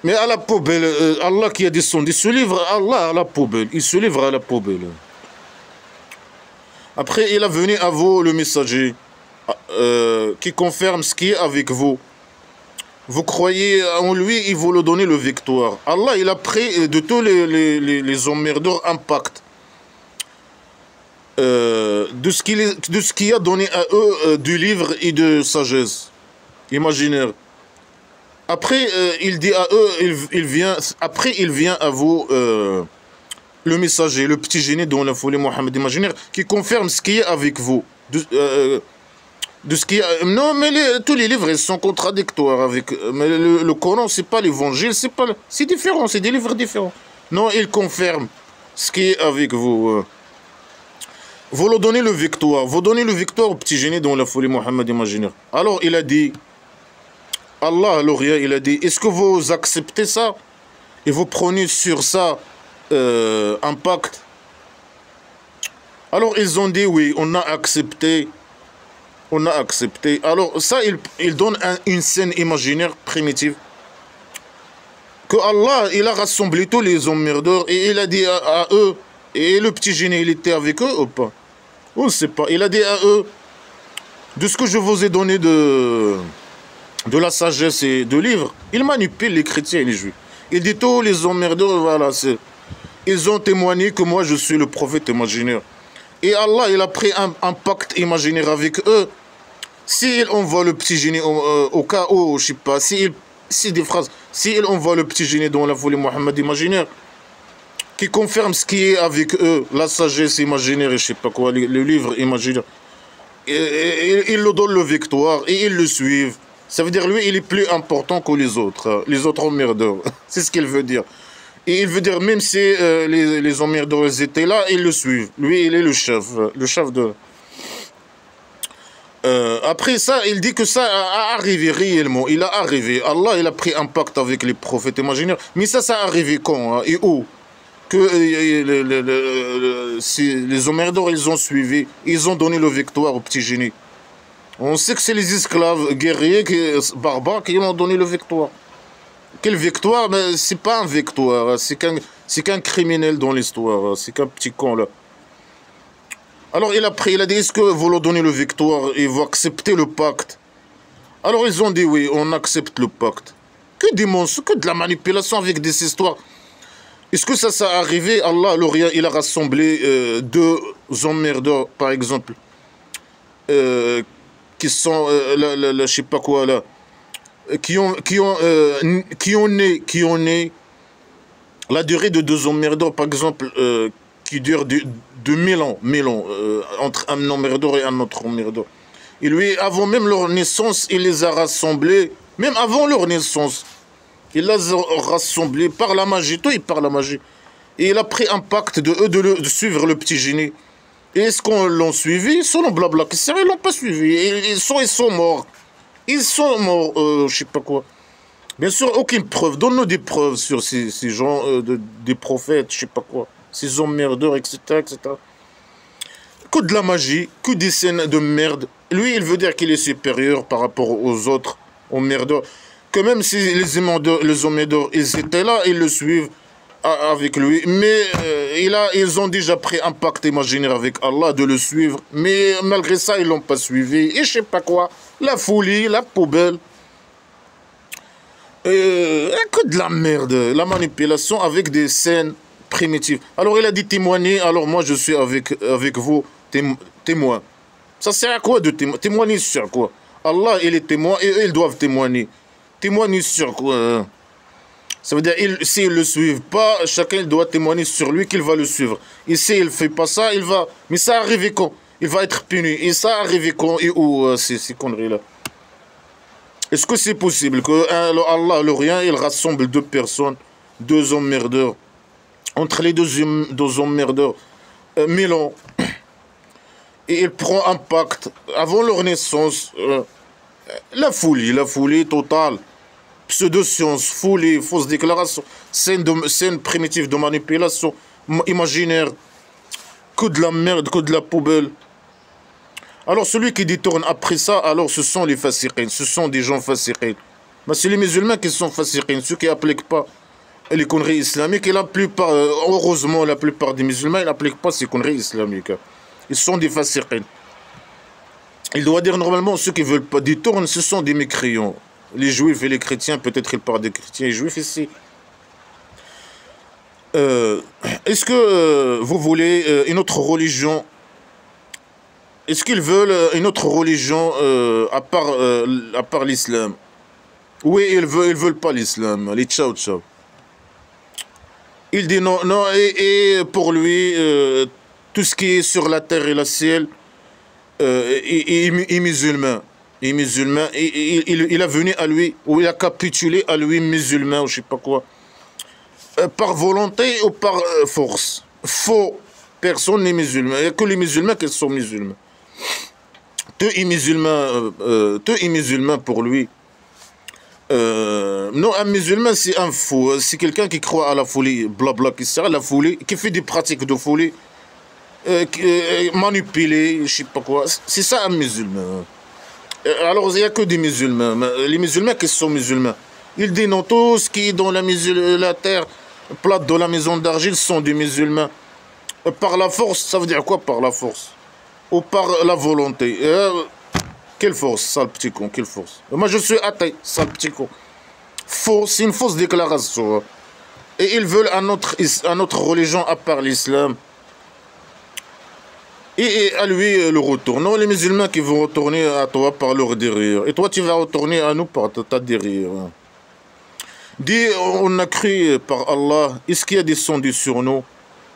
Mais à la poubelle, Allah qui a descendu ce livre, Allah à la poubelle, il se livre à la poubelle. Après, il a venu à vous le messager qui confirme ce qui est avec vous. Vous croyez en lui, il vous le donner le victoire. Allah, il a pris de tous les emmerdeurs un pacte. De ce qu'il a donné à eux du livre et de sagesse imaginaire. Après, il dit à eux, après il vient à vous le messager, le petit génie dont la folie Mohammed imaginaire, qui confirme ce qui est avec vous. De ce qui est, non, mais tous les livres ils sont contradictoires avec. Mais le Coran, c'est pas l'évangile, c'est différent, c'est des livres différents. Non, il confirme ce qui est avec vous. Vous leur donnez le victoire. Vous donnez le victoire au petit génie dont la folie Mohammed imaginaire. Alors il a dit, Allah, l'Orient, il a dit, est-ce que vous acceptez ça et vous prenez sur ça un pacte? Alors ils ont dit oui, on a accepté. On a accepté. Alors ça, il donne une scène imaginaire primitive. Que Allah, il a rassemblé tous les emmerdeurs et il a dit à eux, et le petit génie, il était avec eux ou pas? On ne sait pas. Il a dit à eux, de ce que je vous ai donné de la sagesse et de livres, il manipule les chrétiens et les juifs. Il dit tous les emmerdeurs, voilà, ils ont témoigné que moi je suis le prophète imaginaire. Et Allah, il a pris un pacte imaginaire avec eux. S'il envoie le petit génie au cas où, je ne sais pas, des phrases, s'il envoie le petit génie dans la folie Mohammed imaginaire, qui confirme ce qui est avec eux, la sagesse imaginaire et je ne sais pas quoi, le livre imaginaire, il leur donne le victoire et ils le suivent. Ça veut dire lui, il est plus important que les autres emmerdeurs. C'est ce qu'il veut dire. Et il veut dire, même si les emmerdeurs étaient là, ils le suivent. Lui, il est le chef de... après ça, il dit que ça a arrivé réellement. Il a arrivé. Allah, il a pris un pacte avec les prophètes imaginaires. Mais ça a arrivé quand hein, et où? Que les emmerdeurs, ils ont suivi. Ils ont donné le victoire au petit génie. On sait que c'est les esclaves guerriers, barbares, qui ont donné le victoire. Quelle victoire? Mais c'est pas un victoire. C'est qu'un criminel dans l'histoire. C'est qu'un petit con là. Alors il a dit, est-ce que vous leur donnez le victoire et vous acceptez le pacte? Alors ils ont dit oui, on accepte le pacte. Que des mensonges, que de la manipulation avec des histoires. Est-ce que ça s'est arrivé? Allah, l'Orient, il a rassemblé deux emmerdeurs, par exemple, qui sont, je sais pas quoi là, qui ont né la durée de deux emmerdeurs, par exemple, qui dure de 1000 ans, entre un emmerdeur et un autre emmerdeur. Et lui, avant même leur naissance, il les a rassemblés, même avant leur naissance. Il les a rassemblés par la magie, tout est par la magie. Et il a pris un pacte de eux de suivre le petit génie. Et est-ce qu'on l'ont suivi? Selon blabla, ils ne l'ont pas suivi. Ils sont morts. Ils sont morts, je sais pas quoi. Bien sûr, aucune preuve. Donne-nous des preuves sur ces gens, des prophètes, je sais pas quoi. Ces emmerdeurs, etc., etc. Que de la magie, que des scènes de merde. Lui, il veut dire qu'il est supérieur par rapport aux autres emmerdeurs. Que même si les emmerdeurs, ils étaient là, ils le suivent avec lui. Mais ils ont déjà pris un pacte imaginaire avec Allah de le suivre. Mais malgré ça, ils ne l'ont pas suivi. Et je sais pas quoi. La folie, la poubelle. Que de la merde. La manipulation avec des scènes primitives. Alors il a dit témoigner. Alors moi je suis avec vous témoin. Ça sert à quoi de témoigner? Témoigner sur quoi? Allah il est témoin et eux ils doivent témoigner. Témoigner sur quoi? Ça veut dire s'ils ne le suivent pas, chacun doit témoigner sur lui qu'il va le suivre. Et s'il ne fait pas ça, il va... Mais ça arrive quand? Il va être puni. Et ça arrive quand et où ces conneries-là? Est-ce que c'est possible que Allah, le rien, il rassemble deux personnes, deux emmerdeurs, entre les deux emmerdeurs, 1000 ans, et il prend un pacte avant leur naissance, la folie totale, pseudo-science, folie, fausse déclaration, scène primitive de manipulation imaginaire, que de la merde, que de la poubelle. Alors celui qui détourne après ça, alors ce sont les fasiqins, ce sont des gens fasiqins. Mais c'est les musulmans qui sont fasiqines, ceux qui n'appliquent pas les conneries islamiques. Et la plupart, heureusement, la plupart des musulmans, ils n'appliquent pas ces conneries islamiques. Ils sont des fasiqines. Il doit dire normalement, ceux qui ne veulent pas détourner, ce sont des mécréants. Les juifs et les chrétiens, peut-être il parle des chrétiens et juifs ici. Est-ce que vous voulez une autre religion? Est-ce qu'ils veulent une autre religion à part l'islam? Oui, ils veulent pas l'islam, les tchao tchao. Il dit non, non, et pour lui, tout ce qui est sur la terre et le ciel est musulman. Il est musulman, il a venu à lui, ou il a capitulé à lui musulman, ou je sais pas quoi. Par volonté ou par force. Faux. Personne n'est musulman. Il n'y a que les musulmans qui sont musulmans. Tout est musulman pour lui. Non, un musulman, c'est un fou. C'est quelqu'un qui croit à la folie, blabla, qui sert à la folie, qui fait des pratiques de folie, manipulé, je sais pas quoi. C'est ça un musulman. Alors, il n'y a que des musulmans. Les musulmans qui sont musulmans. Ils disent non, tout ce qui est dans la terre plate de la maison d'argile sont des musulmans. Par la force, ça veut dire quoi par la force? Ou par la volonté? Quelle force, sale petit con, quelle force? Moi je suis athée, sale petit con. Faux, c'est une fausse déclaration. Et ils veulent un autre religion à part l'islam. Et à lui le retour. Non, les musulmans qui vont retourner à toi par leur derrière. Et toi tu vas retourner à nous par ta derrière. Dis, on a cru par Allah, est-ce qu'il y a descendu sur nous?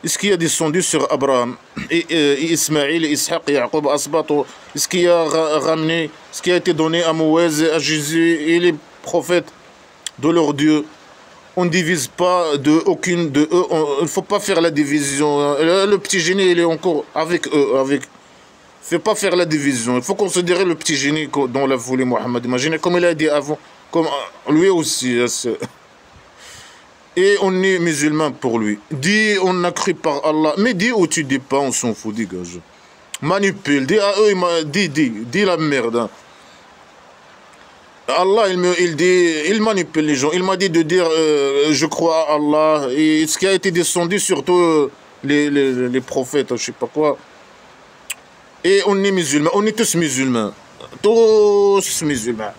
Est-ce qu'il y a descendu sur Abraham et Ismaïl, Ishaq, Yaqub, Asbat? Est-ce qu'il y a ramené ce qui a été donné à Moïse, à Jésus et les prophètes de leur Dieu? On ne divise pas de aucune de eux. Il ne faut pas faire la division. Le petit génie, il est encore avec eux. Il ne faut pas faire la division. Il faut considérer le petit génie dont l'a voulu Mohammed. Imaginez comme il a dit avant. Comme lui aussi. Et on est musulman pour lui. Dis, on a cru par Allah. Mais dis où tu dis pas, on s'en fout, dégage. Manipule. Dis à eux, dis la merde. Hein. Allah, il manipule les gens. Il m'a dit de dire, je crois à Allah. Et ce qui a été descendu sur tous les prophètes, je sais pas quoi. Et on est musulmans. On est tous musulmans. Tous musulmans.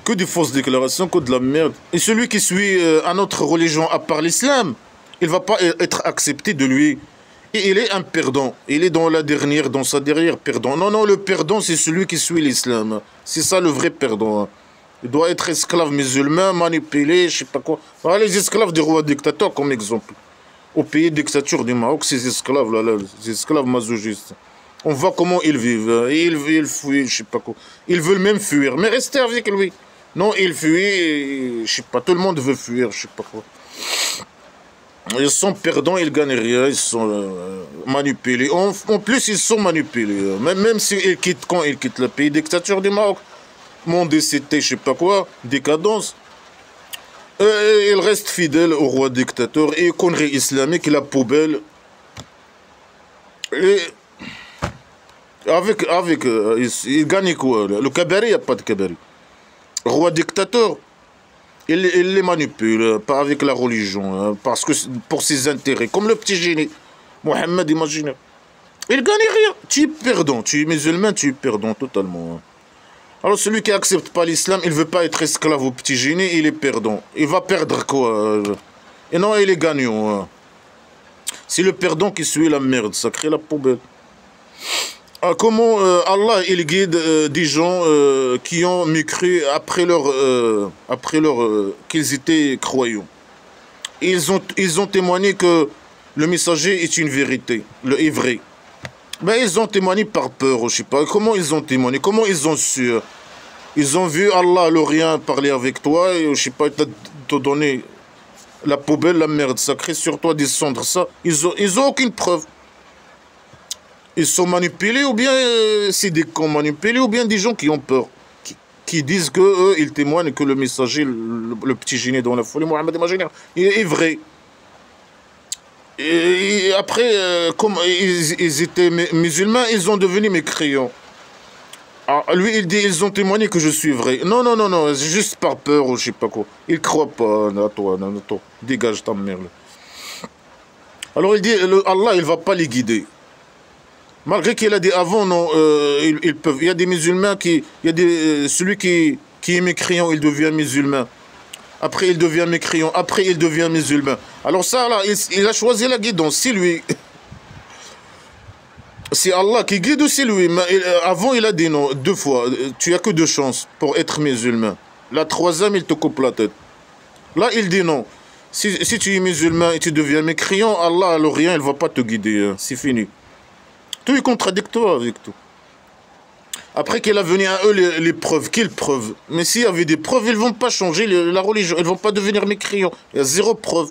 Que des fausses déclarations, que de la merde. Et celui qui suit une autre religion à part l'islam, il ne va pas être accepté de lui. Et il est un perdant. Il est dans sa dernière perdant. Non, non, le perdant, c'est celui qui suit l'islam. C'est ça le vrai perdant. Il doit être esclave musulman, manipulé, je sais pas quoi. Voilà les esclaves des rois dictateurs comme exemple. Au pays dictature du Maroc, ces esclaves-là, ces esclaves masochistes. On voit comment ils vivent. Ils fuient, je sais pas quoi. Ils veulent même fuir. Mais restez avec lui. Non, il fuit, je sais pas, tout le monde veut fuir, je sais pas quoi. Ils sont perdants, ils gagnent rien, ils sont manipulés. En plus, ils sont manipulés. Même s'ils quittent, quand ils quittent le pays, dictature du Maroc, monde décédé, je sais pas quoi, décadence, ils restent fidèles au roi dictateur et conneries islamiques, la poubelle. Et ils gagnent quoi? Le cabaret, il n'y a pas de cabaret. Roi dictateur, il les manipule, pas avec la religion, parce que pour ses intérêts, comme le petit génie. Mohammed, imaginez. Il gagne rien. Tu es perdant, tu es musulman, tu es perdant totalement. Alors celui qui n'accepte pas l'islam, il ne veut pas être esclave au petit génie, il est perdant. Il va perdre quoi? Et non, il est gagnant. C'est le perdant qui suit la merde, ça crée la poubelle. Comment Allah il guide des gens qui ont mécru qu'ils étaient croyants. Ils ont témoigné que le messager est une vérité, le est vrai. Mais ils ont témoigné par peur, je sais pas. Comment ils ont témoigné? Comment ils ont su? Ils ont vu Allah l'Orient parler avec toi et je sais pas, te donner la poubelle, la merde sacrée sur toi, descendre ça. Ils ont aucune preuve. Ils sont manipulés ou bien c'est des cons manipulés ou bien des gens qui ont peur. Qui disent qu'eux, ils témoignent que le messager, le petit génie dans la folie, Mohammed imaginaire, est vrai. Et après, comme ils étaient musulmans, ils ont devenu mécréants. Ah, lui, il dit, ils ont témoigné que je suis vrai. Non, non, non, non, c'est juste par peur ou je sais pas quoi. Il croit pas à toi, non, toi. Dégage ta merde. Alors il dit, Allah, il va pas les guider. Malgré qu'il a dit avant, non, ils peuvent. Il y a des musulmans qui. Il y a des, celui qui est mécréant, il devient musulman. Après, il devient mécréant. Après, il devient musulman. Alors ça, là, il a choisi la guidance. C'est lui. C'est Allah qui guide ou c'est lui? Mais avant, il a dit non, 2 fois. Tu n'as que 2 chances pour être musulman. La troisième, il te coupe la tête. Là, il dit non. Si tu es musulman et tu deviens mécréant, Allah, alors rien, il ne va pas te guider. C'est fini. Tout est contradictoire avec tout. Après qu'il a venu à eux les preuves, quelles preuves? Mais s'il y avait des preuves, ils ne vont pas changer la religion, ils ne vont pas devenir mécréants. Il y a 0 preuve.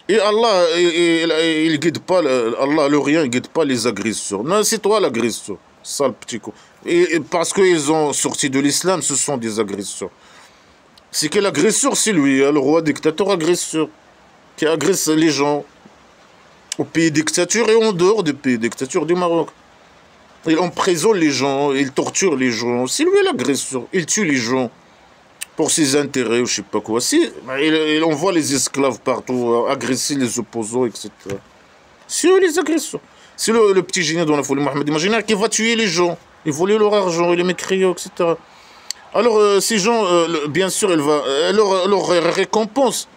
Et Allah, il guide pas, Allah, le rien, il guide pas les agresseurs. Non, c'est toi l'agresseur, sale petit coup. Et parce qu'ils ont sorti de l'islam, ce sont des agresseurs. C'est que l'agresseur, c'est lui, le roi dictateur agresseur, qui agresse les gens au pays dictature et en dehors du pays dictature du Maroc. Il emprisonne les gens, il torture les gens. C'est lui l'agresseur, il tue les gens pour ses intérêts ou je sais pas quoi. Si, il envoie les esclaves partout, agresser les opposants, etc. C'est eux les agresseurs. C'est le petit génie dans la folie Mohamed imaginaire qui va tuer les gens, il voler leur argent, il les mécréants, etc. Alors ces gens, bien sûr, il va leur récompense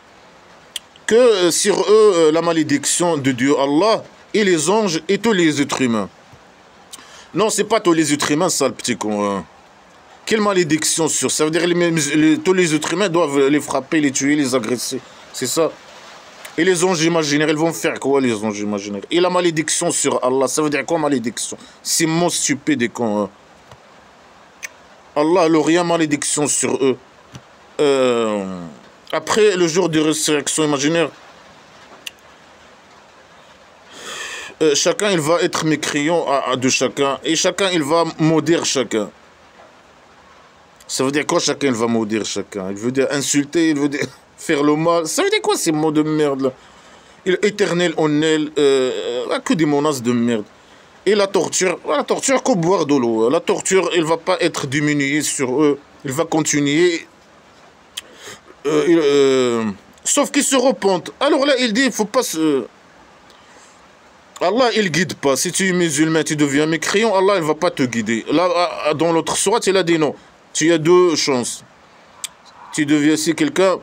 que sur eux la malédiction de Dieu Allah et les anges et tous les êtres humains. Non, c'est pas tous les êtres humains, ça le petit con. Quelle malédiction sur ça? Veut dire que tous les êtres humains doivent les frapper, les tuer, les agresser. C'est ça. Et les anges imaginaires, ils vont faire quoi les anges imaginaires? Et la malédiction sur Allah, ça veut dire quoi malédiction? C'est mon stupide et con. Allah, le rien malédiction sur eux. Après le jour de résurrection imaginaire, chacun il va être mécréant de chacun. Et chacun il va maudire chacun. Ça veut dire quoi chacun il va maudire chacun? Il veut dire insulter, il veut dire faire le mal. Ça veut dire quoi ces mots de merde là? Éternel en elle, que des menaces de merde. Et la torture comme boire de l'eau. La torture, elle va pas être diminuée sur eux. Elle va continuer. Sauf qu'ils se repentent. Alors là, il dit, il faut pas se... Allah, il guide pas. Si tu es musulman, tu deviens mécréant, Allah, il va pas te guider. Là, dans l'autre sourate, il a dit non. Tu as 2 chances. Tu deviens si quelqu'un...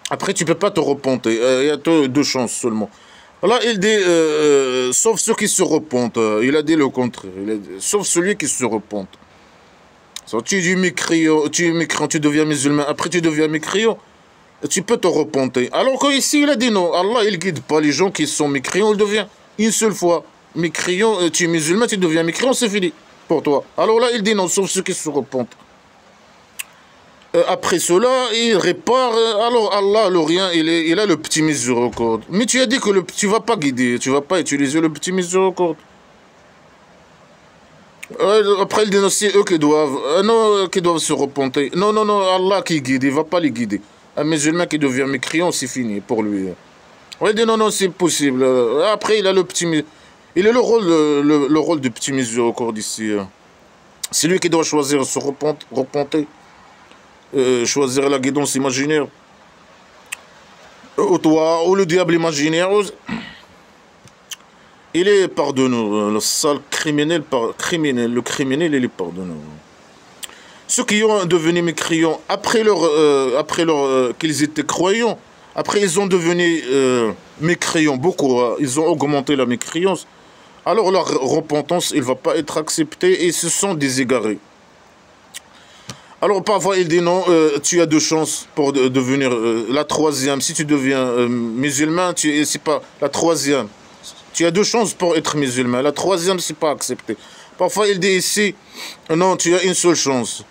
Après, tu peux pas te repentir. Il y a 2 chances seulement. Là, il dit, sauf ceux qui se repentent. Il a dit le contraire. Sauf celui qui se repente. Tu es mécréant, tu deviens musulman. Après, tu deviens mécréant. Tu peux te repentir. Alors qu'ici, il a dit non. Allah, il guide pas les gens qui sont mécréants. Il devient une seule fois mécréant. Tu es musulman, tu deviens mécréant, c'est fini pour toi. Alors là, il dit non, sauf ceux qui se repentent. Après cela, il répare. Alors Allah, le rien, il a le petit miséricorde. Mais tu as dit que tu ne vas pas guider, tu ne vas pas utiliser le petit miséricorde. Après, il dit non, c'est eux qui doivent, qui doivent se repentir. Non, non, non, Allah qui guide, il ne va pas les guider. Un musulman qui devient mécréant, c'est fini pour lui. Il dit non, non, c'est possible. Après, il a le petit... Il a le rôle du petit miséricorde ici. C'est lui qui doit choisir se repentir. Choisir la guidance imaginaire. Ou toi, ou le diable imaginaire. Il est pardonné. Le sale criminel, le criminel, il est pardonné. Ceux qui ont devenu mécréants après qu'ils étaient croyants, après ils ont devenu mécréants, beaucoup, ils ont augmenté la mécréance. Alors leur repentance, il ne va pas être acceptée et ce sont des égarés. Alors parfois il dit non, tu as 2 chances pour devenir la troisième. Si tu deviens musulman, c'est pas la troisième. Tu as 2 chances pour être musulman. La troisième, c'est pas accepté. Parfois il dit ici, non, tu as une seule chance.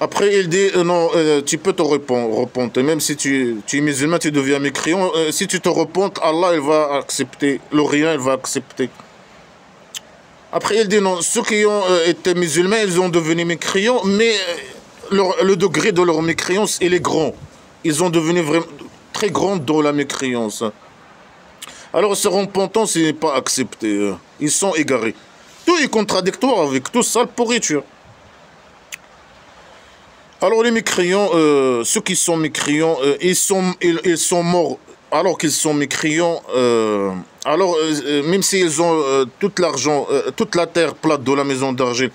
Après il dit non, tu peux te repentir. Même si tu es musulman, tu deviens mécréant. Si tu te repentes, Allah il va accepter. Le rien, il va accepter. Après, il dit non, ceux qui ont été musulmans, ils ont devenu mécréants, mais le degré de leur mécréance, il est grand. Ils ont devenu vraiment très grands dans la mécréance. Alors, ce repentance, il n'est pas accepté. Ils sont égarés. Tout est contradictoire avec tout ça, le pourriture. Alors les mécréants, ceux qui sont mécréants, ils sont morts alors qu'ils sont mécréants. Même s'ils ont tout l'argent, toute la terre plate de la maison d'argile,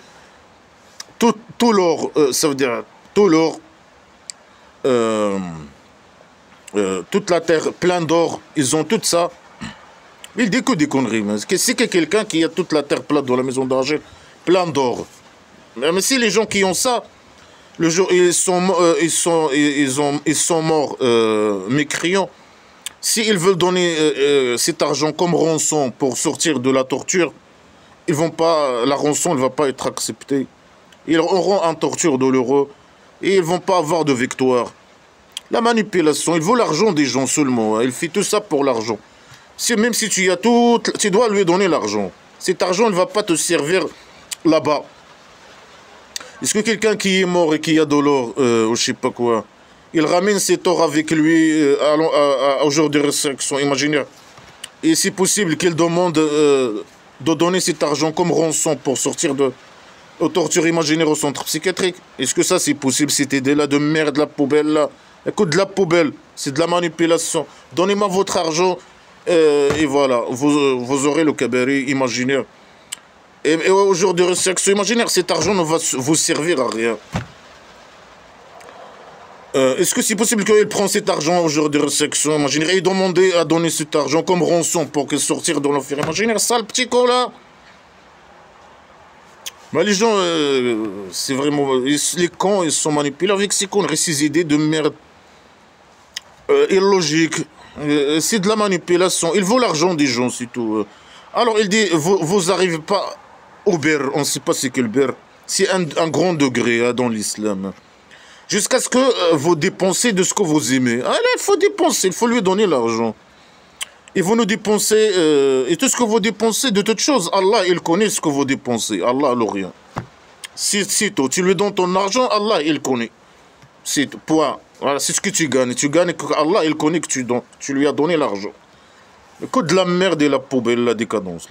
tout l'or, ça veut dire tout l'or, euh, toute la terre pleine d'or, ils ont tout ça. Il dit que des conneries. C'est que quelqu'un qui a toute la terre plate dans la maison d'argile, plein d'or. Mais si les gens qui ont ça, le jour ils sont morts mécréants, s'ils veulent donner cet argent comme rançon pour sortir de la torture, ils vont pas, la rançon ne va pas être acceptée. Ils auront un torture douloureux et ils vont pas avoir de victoire. La manipulation, il veut l'argent des gens seulement. Il fait tout ça pour l'argent. Même si tu as tout, tu dois lui donner l'argent. Cet argent ne va pas te servir là-bas. Est-ce que quelqu'un qui est mort et qui a de l'or, ou je sais pas quoi, il ramène cet or avec lui au jour de résurrection imaginaire? Et c'est possible qu'il demande de donner cet argent comme rançon pour sortir aux tortures imaginaires au centre psychiatrique. Est-ce que ça c'est possible, cette idée-là de merde, la poubelle là? Écoute, de la poubelle, c'est de la manipulation. Donnez-moi votre argent et voilà, vous aurez le cabaret imaginaire. Et au jour de résurrection imaginaire, cet argent ne va vous servir à rien. Est-ce que c'est possible qu'il prenne cet argent au jour de résurrection imaginaire et demande à donner cet argent comme rançon pour qu'il sortir de l'enfer imaginaire? Ça, le petit con là. Mais les gens, c'est vraiment... Les cons, ils sont manipulés avec ces conneries, ces idées de merde illogiques. C'est de la manipulation. Il vaut l'argent des gens, c'est tout. Alors, il dit, vous n'arrivez pas au beurre. On ne sait pas c'est quel beurre. C'est un grand degré dans l'islam. Jusqu'à ce que vous dépensez de ce que vous aimez. Ah là, il faut dépenser, il faut lui donner l'argent. Et vous nous dépensez, et tout ce que vous dépensez de toutes choses, Allah, il connaît ce que vous dépensez. Allah, alors rien. C'est tout. Tu lui donnes ton argent, Allah, il connaît. C'est tout. Point. Voilà, c'est ce que tu gagnes. Tu gagnes que Allah, il connaît que tu lui as donné l'argent. Que de la merde et la poubelle, la décadence.